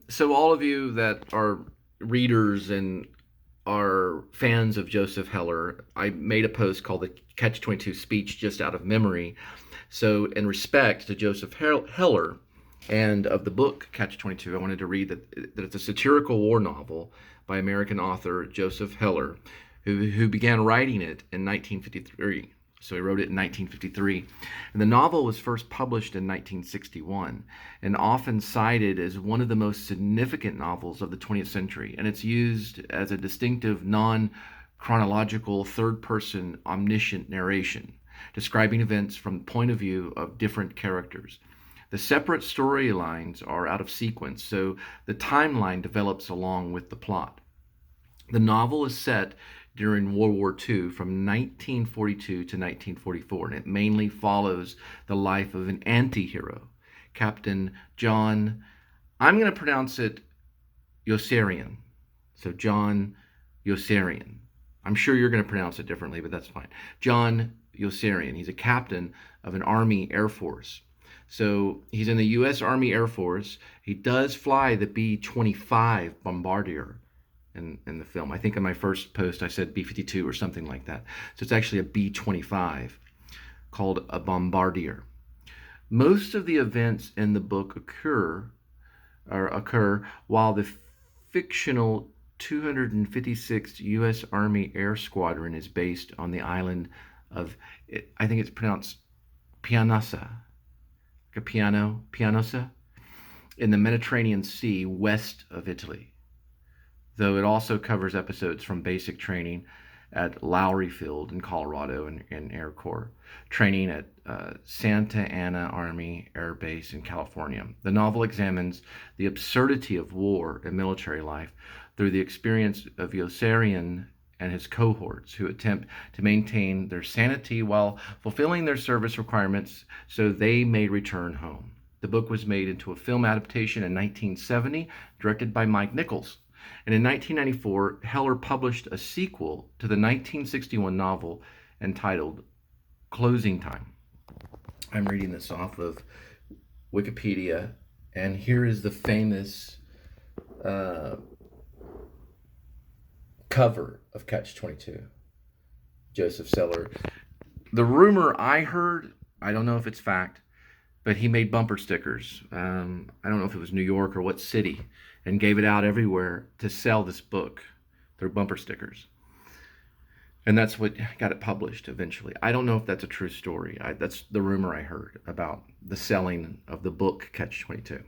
So all of you that are readers and are fans of Joseph Heller, I made a post called the Catch-22 Speech just out of memory. So in respect to Joseph Heller and of the book Catch-22, I wanted to read that it's a satirical war novel by American author Joseph Heller, who began writing it in 1953. So he wrote it in 1953. And the novel was first published in 1961 and often cited as one of the most significant novels of the 20th century. And it's used as a distinctive non chronological third person omniscient narration, describing events from the point of view of different characters. The separate storylines are out of sequence, so the timeline develops along with the plot. The novel is set during World War II from 1942 to 1944, and it mainly follows the life of an anti hero, Captain John, I'm going to pronounce it Yossarian. So, John Yossarian. I'm sure you're going to pronounce it differently, but that's fine. John Yossarian. He's a captain of an Army Air Force. So he's in the U.S. Army Air Force. He does fly the B-25 Bombardier in the film. I think in my first post I said B-52 or something like that. So it's actually a B-25 called a Bombardier. Most of the events in the book occur while the fictional 256th U.S. Army Air Squadron is based on the island of, I think it's pronounced Pianosa, like a piano, Pianosa, in the Mediterranean Sea west of Italy. Though it also covers episodes from basic training at Lowry Field in Colorado and Air Corps, training at Santa Ana Army Air Base in California. The novel examines the absurdity of war and military life through the experience of Yossarian and his cohorts who attempt to maintain their sanity while fulfilling their service requirements so they may return home. The book was made into a film adaptation in 1970, directed by Mike Nichols. And in 1994, Heller published a sequel to the 1961 novel entitled Closing Time. I'm reading this off of Wikipedia, and here is the famous cover of Catch-22, Joseph Heller. The rumor I heard, I don't know if it's fact, but he made bumper stickers. I don't know if it was New York or what city, and gave it out everywhere to sell this book through bumper stickers. And that's what got it published eventually. I don't know if that's a true story. That's the rumor I heard about the selling of the book Catch-22.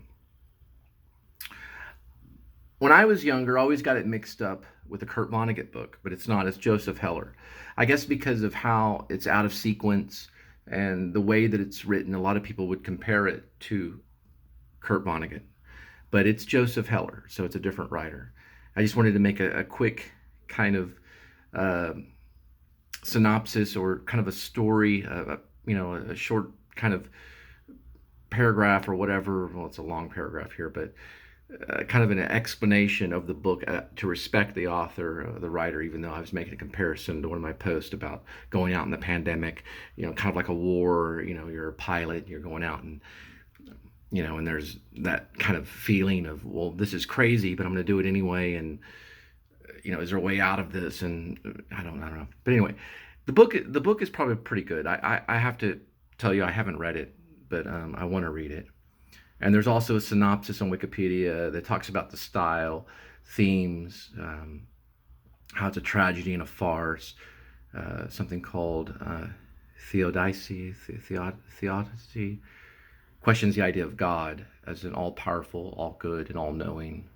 When I was younger, I always got it mixed up with a Kurt Vonnegut book, but it's not. It's Joseph Heller. I guess because of how it's out of sequence and the way that it's written, a lot of people would compare it to Kurt Vonnegut. But it's Joseph Heller, so it's a different writer. I just wanted to make a quick kind of synopsis or kind of a story, a short kind of paragraph or whatever. Well, it's a long paragraph here, but kind of an explanation of the book to respect the author, the writer, even though I was making a comparison to one of my posts about going out in the pandemic, kind of like a war, you're a pilot, and you're going out and and there's that kind of feeling of, well, this is crazy, but I'm going to do it anyway. And, is there a way out of this? And I don't know. But anyway, the book is probably pretty good. I have to tell you, I haven't read it, but I want to read it. And there's also a synopsis on Wikipedia that talks about the style, themes, how it's a tragedy and a farce, something called theodicy, questions the idea of God as an all-powerful, all-good, and all-knowing.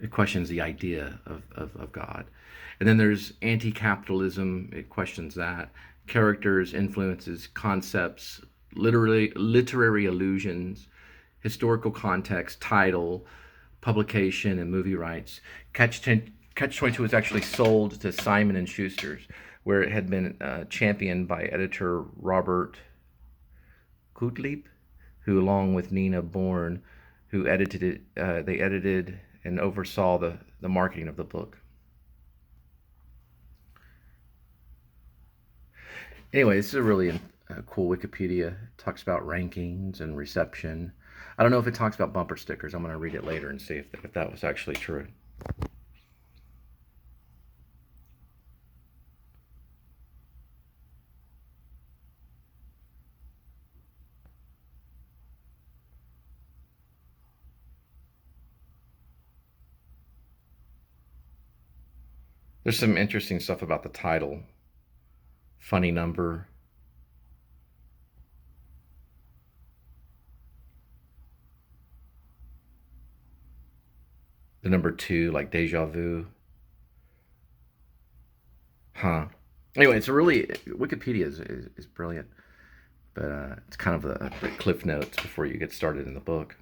It questions the idea of God. And then there's anti-capitalism. It questions that. Characters, influences, concepts, literary allusions, historical context, title, publication, and movie rights. Catch-22 was actually sold to Simon & Schuster's, where it had been championed by editor Robert Gottlieb, who, along with Nina Bourne, who edited it, they edited and oversaw the marketing of the book. Anyway, this is a really cool Wikipedia. It talks about rankings and reception. I don't know if it talks about bumper stickers. I'm going to read it later and see if that was actually true. There's some interesting stuff about the title. Funny number. The number 2, like deja vu. Huh. Anyway, it's a really Wikipedia is brilliant, but it's kind of the cliff notes before you get started in the book.